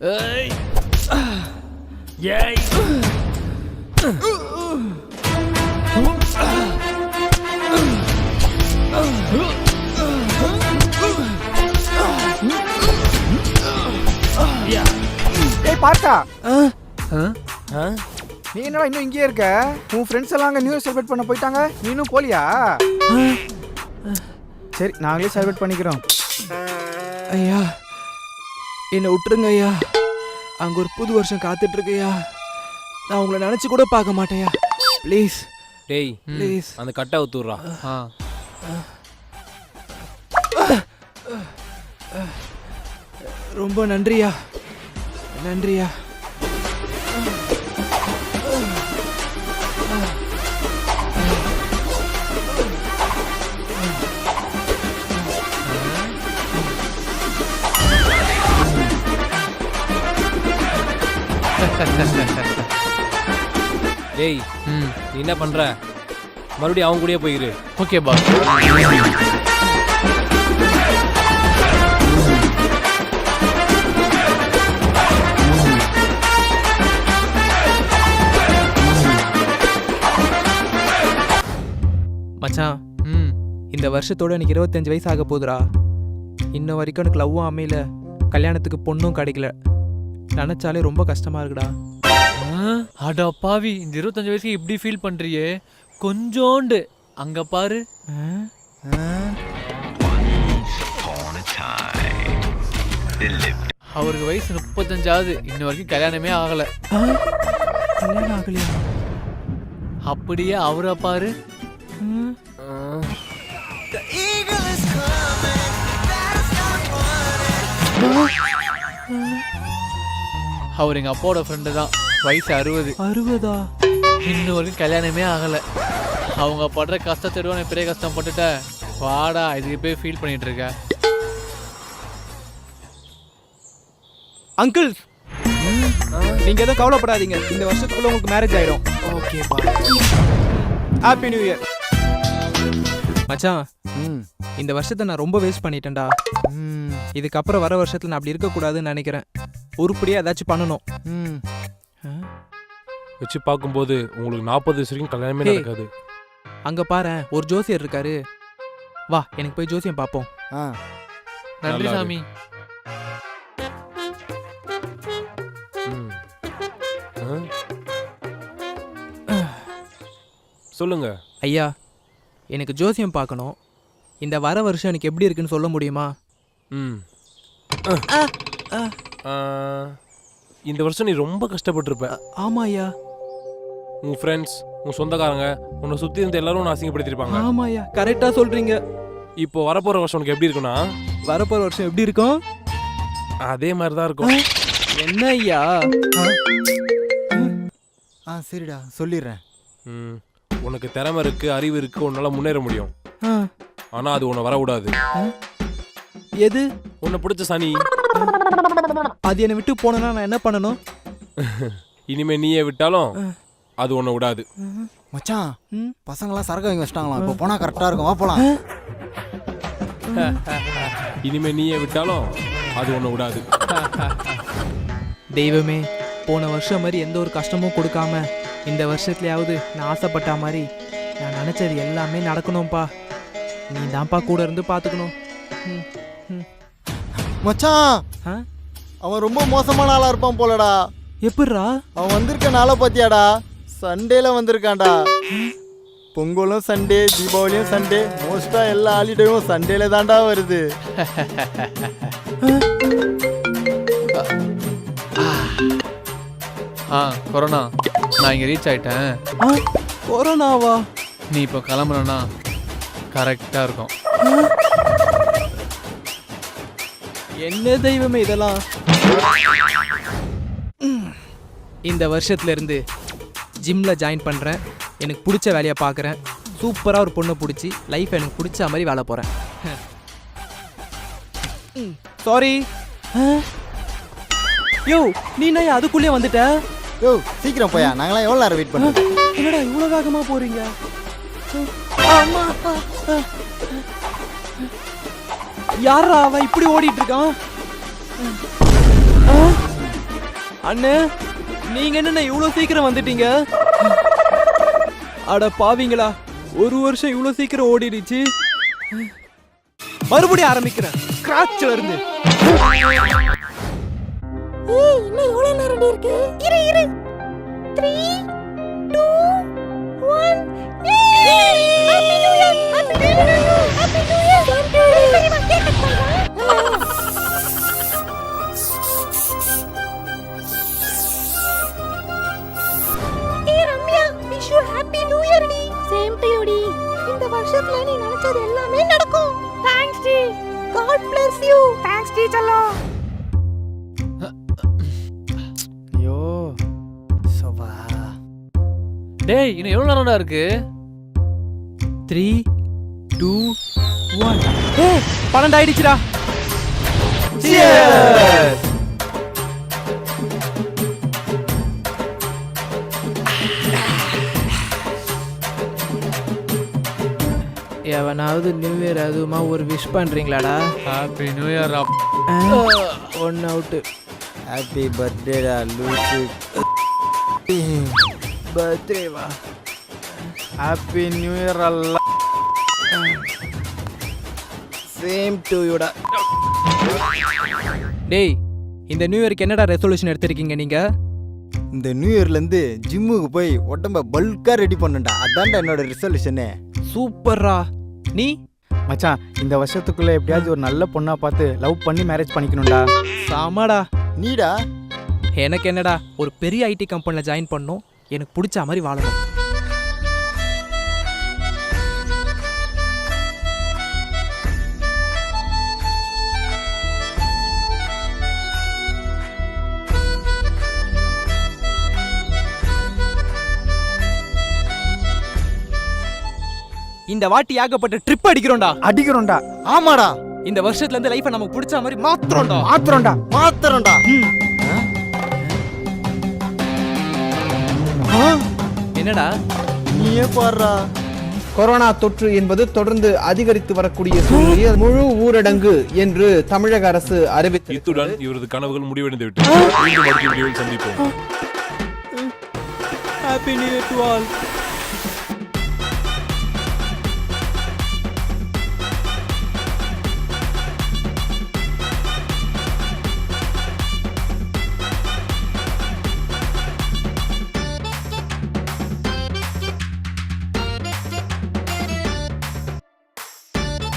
ஏய் ஏய் ஏய் பார்த்தா ஆ நீ என்னடா இன்னும் இங்கேயே இருக்க? உன் ஃப்ரெண்ட்ஸ் எல்லாம் அங்கே நியூ இயர் செலிப்ரேட் பண்ண போயிட்டாங்க, நீ இன்னும் போலியா? சரி நாங்களே செலிப்ரேட் பண்ணிக்கிறோம். ஐயா என்னை விட்டுருங்க ஐயா. அங்கே ஒரு புது வருஷம் காத்துட்டு இருக்கையா. நான் உங்களை நினச்சி கூட பார்க்க மாட்டேயா. ப்ளீஸ் டேய் ப்ளீஸ். அந்த கட்டை ஊத்துறா. ரொம்ப நன்றியா, நன்றியா. டேய் நீ என்ன பண்ற? மறுபடியும் அவங்க கூடயே போயிரு. Okay boss. மச்சான் இந்த வருஷத்தோட எனக்கு 25 வயசு ஆக போகுதுடா. இன்ன வரைக்கும் எனக்கு லவ்வும் அமையல, கல்யாணத்துக்கு பொண்ணும் கிடைக்கல. நினைச்சாலே ரொம்ப கஷ்டமா இருக்குடா. அடா பாவி, இந்த 25 வயசுக்கு இப்படி ஃபீல் பண்றியே? கொஞ்சோண்டு அங்க பாரு. அவருக்கு வயசு 35ஆகுது, இன்ன வரைக்கும் கல்யாணமே ஆகல. கல்யாணம் ஆகலையா? அப்படியே அவரை பாரு. அவர் எங்க அப்பாவோட ஃப்ரெண்டு தான். வயசு 60. 60ஆ? இன்னும் வரைக்கும் கல்யாணமே ஆகல. அவங்க படுற கஷ்டத்தை விட நான் பெரிய கஷ்டப்பட்டுட்ட. வாடா, இதுக்கு போய் ஃபீல் பண்ணிட்டு இருக்க. அங்கிள் நீங்க எதுவும் கவலைப்படாதீங்க, இந்த வருஷத்துக்குள்ள உங்களுக்கு மேரேஜ் ஆயிடும். ஓகேப்பா. Happy new year. மச்சான் இந்த வருஷத்தை நான் ரொம்ப வேஸ்ட் பண்ணிட்டேன்டா. இதுக்கப்புறம் வர வருஷத்துல நான் அப்படி இருக்கக்கூடாதுன்னு நினைக்கிறேன். உருப்படியா ஏதாச்சும் பண்ணணும். வச்சு பார்க்கும்போது உங்களுக்கு 40 வயசு வரைக்கும் கல்யாணமே நடக்காது. அங்க பாரு ஒரு ஜோசியர் இருக்காரு, வா எனக்கு போய் ஜோசியம் பார்ப்போம். நன்றி சாமி. சொல்லுங்க ஐயா, எனக்கு ஜோசியம் பார்க்கணும். இந்த வர வருஷம் எனக்கு எப்படி இருக்குன்னு சொல்ல முடியுமா? இந்த வருஷம் நீ ரொம்ப கஷ்டப்பட்டிருப்ப. ஆமா ஐயா. உன் ஃப்ரெண்ட்ஸ், உன் சொந்தக்காரங்க, உன்னை சுற்றி இருந்த எல்லாரும் உன்னை அசிங்கப்படுத்திருப்பாங்க. ஆமா ஐயா, கரெக்டாக சொல்றீங்க. இப்போ வரப்போகிற வருஷம் உனக்கு எப்படி இருக்குன்னா, வரப்போகிற வருஷம் எப்படி இருக்கும்? அதே மாதிரி தான் இருக்கும். என்ன ஐயா? சரிடா சொல்லிடுறேன். உனக்கு திறமை இருக்கு, அறிவு இருக்கு, உன்னால முன்னேற முடியும். ஆனா அது உன்னை வரக்கூடாது. எது? உன்னை பிடிச்ச சனி. அது என்னை விட்டு போனா நான் என்ன பண்ணணும்? இனிமே நீயே விட்டாலும் அது உன்னை விடாது. மச்சான் பசங்களாம் சரக்கு வாங்கி வச்சிட்டாங்களாம், இப்போ போனா கரெக்டா இருக்கும், வா போலாம். இனிமே நீயே விட்டாலும் அது உன்னை விடாது. தெய்வமே, போன வருஷம் மாதிரி எந்த ஒரு கஷ்டமும் கொடுக்காம இந்த வருஷத்துலயாவது நான் ஆசைப்பட்ட மாதிரி நான் நினைச்சது எல்லாமே நடக்கணும்ப்பா. நீ தான்ப்பா கூட இருந்து பார்த்துக்கணும். மச்சான் அவன் ரொம்ப மோசமான ஆளா இருப்பான் போலடா. எப்படிரா? அவன் வந்திருக்க நாளை பாத்தியாடா? சண்டேல வந்திருக்கான்டா. பொங்கலும் சண்டே, தீபாவளியும் சண்டே, மோஸ்டா எல்லா ஹாலிடேவும் சண்டேல தான்டா வருது. கொரோனா, நான் இங்க ரீச் ஆயிட்டேன். கொரோனாவா? நீ இப்போ கிளம்புனா கரெக்டா இருக்கும். என்ன தெய்வமே இதெல்லாம்? இந்த வருஷத்துல இருந்து ஜிம்ல ஜாயின் பண்றேன். எனக்கு பிடிச்ச வேலையை பார்க்குறேன். சூப்பராக ஒரு பொண்ணை பிடிச்சி லைஃப் எனக்கு பிடிச்ச மாதிரி வேலை போகிறேன். சாரி. யோ நீ என்ன அதுக்குள்ளே வந்துட்ட? யோ சீக்கிரம் போயா, நாங்களாம் எவ்வளோ நேரம் வெயிட் பண்ணுறோம். என்னடா இவ்வளோ வேகமாக போறீங்க? யாரா அவன் இப்படி ஓடிட்டு இருக்கான்? அண்ணே நீங்க என்ன இவ்வளவு சீக்கிரம் வந்துட்டீங்க? அட பாவிங்களா, ஒரு வருஷம் இவ்வளவு சீக்கிரம் ஓடிடுச்சு. மறுபடியும் ஆரம்பிக்கிறேன் ஸ்கிராட்ச்ல இருந்து. ஏய் இன்னும் எவ்வளவு நேரம் இருக்கு? இரு 3 2 1 happy new year happy new year happy new year தெரியுமா கேக் கட் பண்ணலாம். ஏய் Ramya wish you happy new year டி. சேம் டு யூ டி. இந்த வருஷத்துல நீ நினைச்சது எல்லாமே நடக்கும். தேங்க்ஸ் டி. God bless you. தேங்க்ஸ் டி செல்லம். ஐயோ சவா. டேய் இன்னும் எவ்வளவு நேரம்டா இருக்கு? 3 2 1 ஏய் 12 ஆயிடுச்சுடா. Cheers! எவனாவது நியூ இயர் அதுமா ஒரு விஷ் பண்றீங்களாடா? Happy new year. One out. Happy பர்த்டேடா லூசு. பர்த்டே வா. ஹாப்பி நியூ இயர் அல்ல. சேம் டு யூடா. டேய் இந்த நியூ இயருக்கு என்னடா ரெசல்யூஷன் எடுத்திருக்கீங்க நீங்க? இந்த நியூ இயர்லேருந்து ஜிம்முக்கு போய் உடம்ப பல்கா ரெடி பண்ணண்டா. அதான்டா என்னோட ரிசல்யூஷனே. சூப்பர்ரா. நீ? மச்சான் இந்த வருஷத்துக்குள்ள எப்படியாவது ஒரு நல்ல பொண்ணா பார்த்து லவ் பண்ணி மேரேஜ் பண்ணிக்கணும்டா. சாமாடா. நீடா? எனக்கு என்னடா ஒரு பெரிய ஐடி கம்பெனில ஜாயின் பண்ணணும், எனக்கு பிடிச்ச மாதிரி வாழணும். இந்த வாட்டி ஏகப்பட்ட ட்ரிப் அடிக்கிறோம்டா. அடிக்கிறோம்டா. ஆமாடா. இந்த வருஷத்துல இருந்து லைஃபை நமக்கு பிடிச்ச மாதிரி மாத்துறோம்டா. மாத்திரம்டா. என்னடா நீயே பாடுறா. கொரோனா தொற்று என்பது தொடர்ந்து அதிகரித்து வரக்கூடிய சூழ்நிலையில் முழு ஊரடங்கு என்று தமிழக அரசு அறிவித்தது. இத்துடன் இவரது கனவுகள் முடிவடைந்து விட்டது. மீண்டும் அடுத்த வீடியோவில் சந்திப்போம். Happy new year to all.